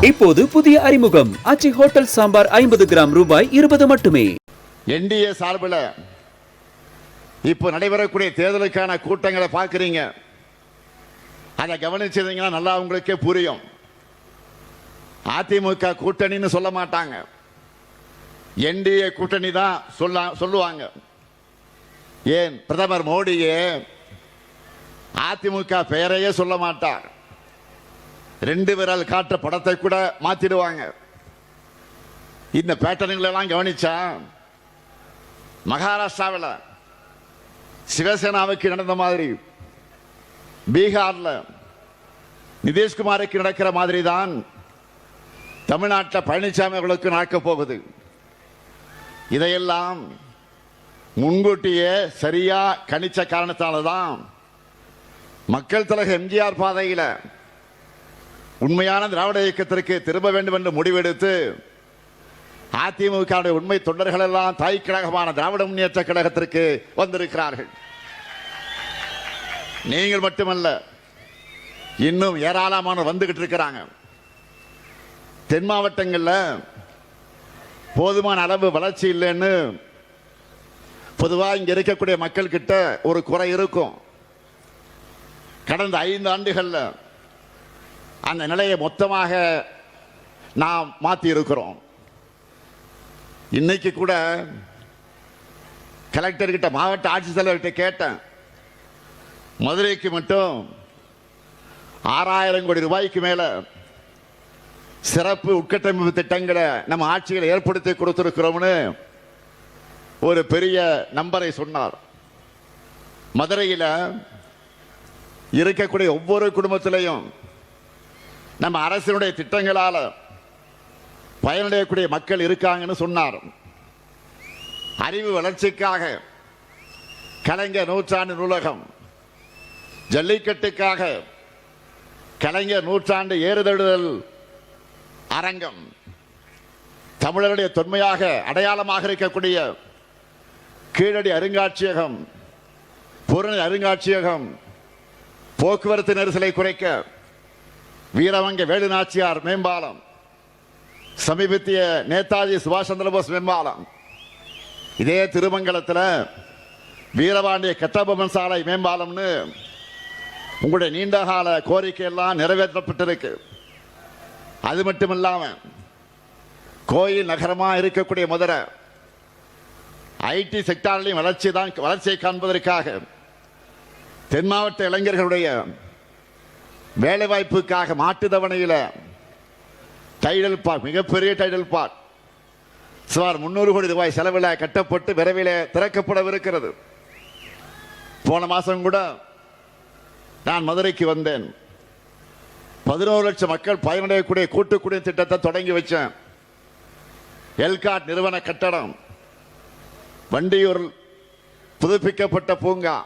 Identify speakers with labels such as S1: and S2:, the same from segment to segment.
S1: இப்போது புதிய அறிமுகம் ஆச்சி ஹோட்டல் சாம்பார் 50 கிராம் ரூபாய் 20 மட்டுமே.
S2: என்டிஏ சார்பில் இப்போ நடைபெறக்கூடிய தேர்தலுக்கான கூட்டங்களை பார்க்குறீங்க. அதை கவனிச்சீங்கன்னா நல்லா உங்களுக்கே புரியும். அதிமுக கூட்டணின்னு சொல்ல மாட்டாங்க, என்டிஏ கூட்டணி தான் சொல்லுவாங்க. ஏன் பிரதமர் மோடியே அதிமுக பெயரையே சொல்ல மாட்டார். 2 விரல் காட்டுற படத்தை கூட மாத்திடுவாங்க. இந்த பேட்டர்ன்களெல்லாம் கவனிச்சா மகாராஷ்டிராவில் சிவசேனாவுக்கு நடந்த மாதிரி, பீகார்ல நிதிஷ்குமாருக்கு நடக்கிற மாதிரி தான் தமிழ்நாட்டில் பழனிசாமி அவர்களுக்கு நடக்க போகுது. இதையெல்லாம் முன்கூட்டியே சரியா கணிச்ச காரணத்தால்தான் மக்கள் தலைவர் எம்ஜிஆர் பாதையில் உண்மையான திராவிட இயக்கத்திற்கு திரும்ப வேண்டும் என்று முடிவெடுத்து அதிமுக உண்மை தொண்டர்கள் எல்லாம் தாய் கழகமான திராவிட முன்னேற்ற கழகத்திற்கு வந்திருக்கிறார்கள். நீங்கள் மட்டுமல்ல, இன்னும் ஏராளமானோர் வந்துகிட்டு இருக்கிறாங்க. தென் மாவட்டங்களில் போதுமான அளவு வளர்ச்சி இல்லைன்னு பொதுவாக இங்க இருக்கக்கூடிய மக்கள் கிட்ட ஒரு குறை இருக்கும். கடந்த 5 ஆண்டுகள்ல அந்த நிலையை மொத்தமாக நாம் மாற்றி இருக்கிறோம். இன்னைக்கு கூட கலெக்டர் கிட்ட, மாவட்ட ஆட்சித்தலைவர்கிட்ட கேட்டேன், மதுரைக்கு மட்டும் 6000 கோடி ரூபாய்க்கு மேல சிறப்பு உட்கட்டமைப்பு திட்டங்களை நம்ம ஆட்சியில் ஏற்படுத்தி கொடுத்திருக்கிறோம்னு ஒரு பெரிய நம்பரை சொன்னார். மதுரையில் இருக்கக்கூடிய ஒவ்வொரு குடும்பத்திலையும் நம்ம அரசினுடைய திட்டங்களால பயனடையக்கூடிய மக்கள் இருக்காங்கன்னு சொன்னார். அறிவு வளர்ச்சிக்காக கலைஞர் நூற்றாண்டு நூலகம், ஜல்லிக்கட்டுக்காக கலைஞர் நூற்றாண்டு ஏறுதழுதல் அரங்கம், தமிழருடைய தொன்மையாக அடையாளமாக இருக்கக்கூடிய கீழடி அருங்காட்சியகம், புறநி அருங்காட்சியகம், போக்குவரத்து நெரிசலை குறைக்க வீரவங்க வேலுநாச்சியார் மேம்பாலம், சமீபத்திய நேதாஜி சுபாஷ் சந்திரபோஸ் மேம்பாலம், இதே திருமங்கலத்தில் வீரபாண்டிய கட்டபொம்மன் சாலை மேம்பாலம்னு உங்களுடைய நீண்டகால கோரிக்கை எல்லாம் நிறைவேற்றப்பட்டிருக்கு. அது மட்டும் இல்லாம கோயில் நகரமாக இருக்கக்கூடிய மதுரை ஐடி செக்டாரிலையும் வளர்ச்சியை காண்பதற்காக தென் மாவட்ட இளைஞர்களுடைய வேலை வாய்ப்புக்காக மாட்டுத்தவணையில் டைடல் பார்க், மிகப்பெரிய டைடல் பார்க் சுமார் 300 கோடி ரூபாய் செலவில் கட்டப்பட்டு விரைவில் திறக்கப்படவிருக்கிறது. போன மாசம் கூட நான் மதுரைக்கு வந்தேன். 11 லட்சம் மக்கள் பயனடையக்கூடிய கூட்டு குடிநீர் திட்டத்தை தொடங்கி வச்சேன். எல்காட் நிறுவன கட்டடம், வண்டியூர் புதுப்பிக்கப்பட்ட பூங்கா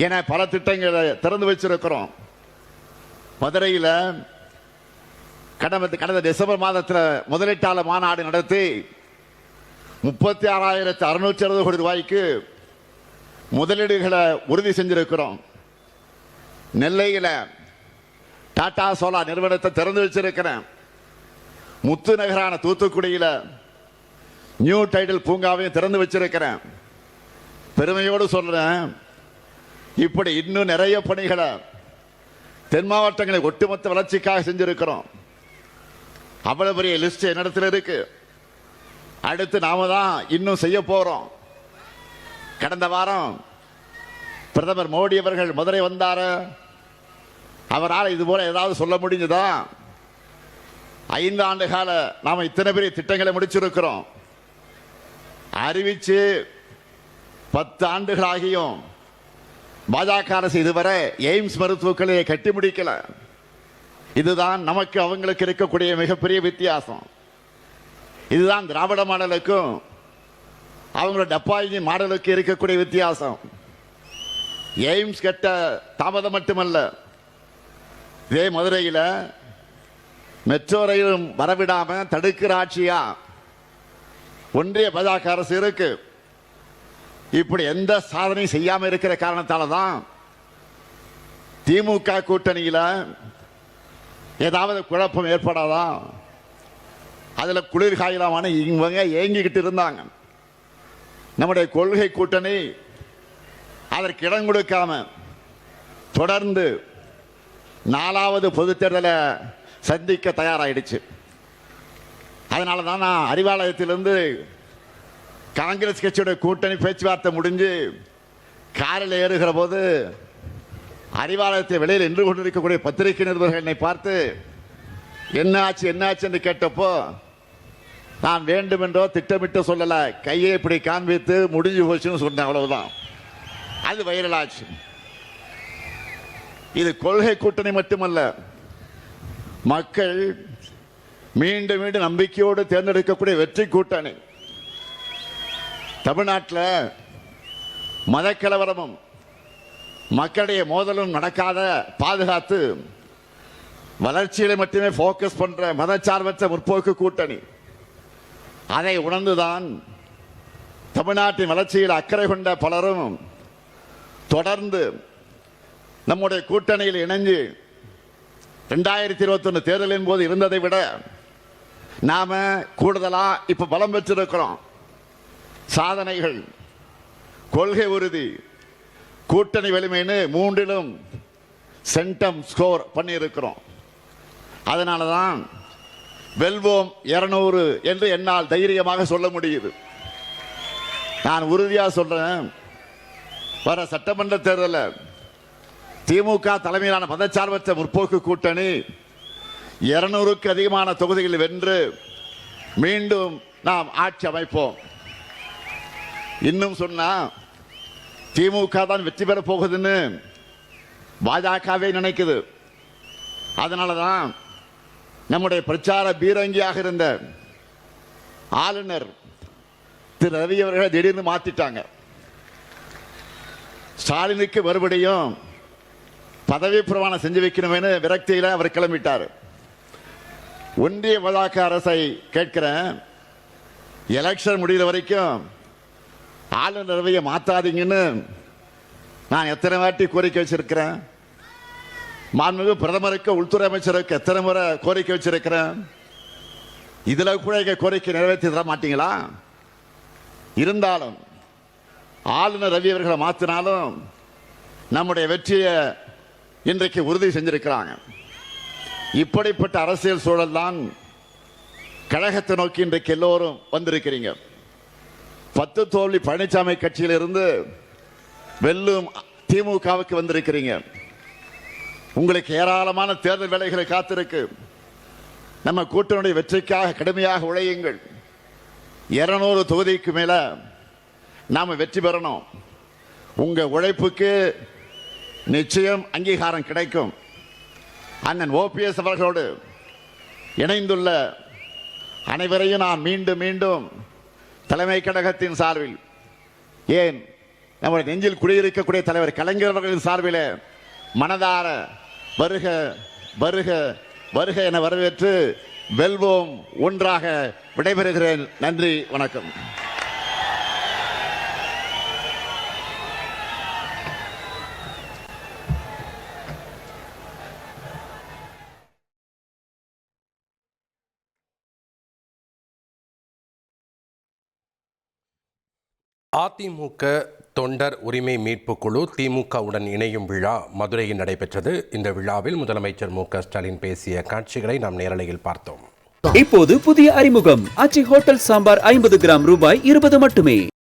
S2: என பல திட்டங்களை திறந்து வச்சிருக்கிறோம். மதுரையில் கடந்த டிசம்பர் மாதத்தில் முதலீட்டாளர் மாநாடு நடத்தி 36,660 கோடி ரூபாய்க்கு முதலீடுகளை உறுதி செஞ்சிருக்கிறோம். நெல்லையில் டாடா சோலார் நிறுவனத்தை திறந்து வச்சிருக்கிறேன். முத்து நகரான தூத்துக்குடியில் நியூ டைடல் பூங்காவையும் திறந்து வச்சிருக்கிறேன். பெருமையோடு சொல்றேன், இப்படி இன்னும் நிறைய பணிகளை தென் மாவட்டங்களை ஒட்டுமொத்த வளர்ச்சிக்காக செஞ்சிருக்கிறோம். அவ்வளவு பெரிய லிஸ்ட் என்னிடத்தில் இருக்கு. அடுத்து நாம தான் இன்னும் செய்ய போறோம். கடந்த வாரம் பிரதமர் மோடி அவர்கள் மதுரை வந்தார். அவரால் இது போல ஏதாவது சொல்ல முடிஞ்சதா? 5 ஆண்டு கால நாம இத்தனை பெரிய திட்டங்களை முடிச்சிருக்கிறோம். அறிவிச்சு 10 ஆண்டுகளாகியும் பாஜக அரசு இதுவரை எய்ம்ஸ் மருத்துவக் கல்லூரியை கட்டி முடிக்கல. இதுதான் நமக்கு அவங்களுக்கு இருக்கக்கூடிய மிகப்பெரிய வித்தியாசம். இதுதான் திராவிட மாடலுக்கும் அவங்களோட டப்பாயினி மாடலுக்கு இருக்கக்கூடிய வித்தியாசம். எய்ம்ஸ் கட்ட தாமதம் மட்டுமல்ல, இதே மதுரையில் மெட்ரோ ரயிலும் வரவிடாம தடுக்கிற ஆட்சியா ஒன்றிய பாஜக அரசு இருக்கு. இப்படி எந்த சாதனையும் செய்யாம இருக்கிற காரணத்தால தான் திமுக கூட்டணியில் ஏதாவது குழப்பம் ஏற்படாதா? அதுல குளிர் காயலாமான இவங்க ஏங்கிக்கிட்டு இருந்தாங்க. நம்முடைய கொள்கை கூட்டணி அதற்கு இடம் கொடுக்காம தொடர்ந்து 4வது பொதுத் தேர்தலை சந்திக்க தயாராயிடுச்சு. அதனால தான் நான் அறிவாலயத்திலிருந்து காங்கிரஸ் கட்சியோட கூட்டணி பேச்சுவார்த்தை முடிஞ்சு காரில் ஏறுகிற போது அறிவாலயத்தை வெளியில் நின்று கொண்டிருக்கக்கூடிய பத்திரிகை நிருபர்கள் என்னை பார்த்து என்னாச்சு என்று கேட்டப்போ நான் வேண்டுமென்றோ திட்டமிட்டு சொல்லல, கையை இப்படி காண்பித்து முடிஞ்சு போச்சுன்னு சொன்னேன். அவ்வளவுதான். அது வைரலாச்சு. இது கொள்கை கூட்டணி மட்டுமல்ல, மக்கள் மீண்டும் மீண்டும் நம்பிக்கையோடு தேர்ந்தெடுக்கக்கூடிய வெற்றி கூட்டணி. தமிழ்நாட்டில் மதக்கலவரமும் மக்களுடைய மோதலும் நடக்காத பாதுகாத்து வளர்ச்சியில மட்டுமே போக்கஸ் பண்ற மதச்சார்பற்ற முற்போக்கு கூட்டணி. அதை உணர்ந்துதான் தமிழ்நாட்டின் வளர்ச்சியில் அக்கறை கொண்ட பலரும் தொடர்ந்து நம்முடைய கூட்டணியில் இணைஞ்சு 2021 தேர்தலின் போது இருந்ததை விட நாம கூடுதலா இப்ப பலம் பெற்றிருக்கிறோம். சாதனைகள், கொள்கை உறுதி, கூட்டணி வலிமைன்னு 3லும் சென்டம் ஸ்கோர் பண்ணியிருக்கிறோம். அதனாலதான் வெல்வோம் 200 என்று என்னால் தைரியமாக சொல்ல முடியுது. நான் உறுதியா சொல்றேன், வர சட்டமன்ற தேர்தலில் திமுக தலைமையிலான மதச்சார்பற்ற முற்போக்கு கூட்டணி 200க்கு அதிகமான தொகுதிகளில் வென்று மீண்டும் நாம் ஆட்சி அமைப்போம். இன்னும் சொன்னா திமுக தான் வெற்றி பெற போகுதுன்னு பாஜகவே நினைக்குது. அதனாலதான் நம்முடைய பிரச்சார பீரங்கியாக இருந்த ஆளுநர் திரு ரவி அவர்களை திடீர்னு மாத்திட்டாங்க. ஸ்டாலினுக்கு மறுபடியும் பதவி பிரமாணம் செஞ்சு வைக்கணும்னு விரக்தியில அவர் கிளம்பிட்டார். ஒன்றிய பாஜக அரசை கேட்கிறேன், எலெக்ஷன் முடிகிற வரைக்கும் ஆளுநர் ரவியை மாத்தாதீங்கன்னு நான் எத்தனை வாட்டி கோரிக்கை வச்சிருக்கிறேன். மாண்புமிகு பிரதமருக்கு, உள்துறை அமைச்சருக்கு எத்தனை முறை கோரிக்கை வச்சிருக்கிறேன். இதுல கூட கோரிக்கை நிறைவேற்றி தர மாட்டீங்களா? இருந்தாலும் ஆளுநர் ரவி அவர்களை மாத்தினாலும் நம்முடைய வெற்றியை இன்றைக்கு உறுதி செஞ்சிருக்கிறாங்க. இப்படிப்பட்ட அரசியல் சூழல் தான் கழகத்தை நோக்கி இன்றைக்கு எல்லோரும் வந்திருக்கிறீங்க. 10 தோல்வி பழனிசாமி கட்சியிலிருந்து வெல்லும் திமுகவுக்கு வந்திருக்கிறீங்க. உங்களுக்கு ஏராளமான தேர்தல் வேலைகளை காத்திருக்கு. நம்ம கூட்டணியுடைய வெற்றிக்காக கடுமையாக உழையுங்கள். 200 தொகுதிக்கு மேல நாம வெற்றி பெறணும். உங்க உழைப்புக்கு நிச்சயம் அங்கீகாரம் கிடைக்கும். அண்ணன் ஓபிஎஸ் அவர்களோடு இணைந்துள்ள அனைவரையும் நான் மீண்டும் மீண்டும் தலைமை கழகத்தின் சார்பில், ஏன் நம்முடைய நெஞ்சில் குடியிருக்கக்கூடிய தலைவர் கலைஞர் அவர்களின் சார்பில் மனதார வருக வருக வருக என வரவேற்று வெல்வோம் ஒன்றாக விடைபெறுகிறேன். நன்றி, வணக்கம்.
S3: அதிமுக தொண்டர் உரிமை மீட்பு குழு திமுகவுடன் இணையும் விழா மதுரையில் நடைபெற்றது. இந்த விழாவில் முதலமைச்சர் மு.க.ஸ்டாலின் பேசிய காட்சிகளை நாம் நேரலையில் பார்த்தோம்.
S1: இப்போது புதிய அறிமுகம் ஆச்சி ஹோட்டல் சாம்பார் 50 கிராம் ரூபாய் 20 மட்டுமே.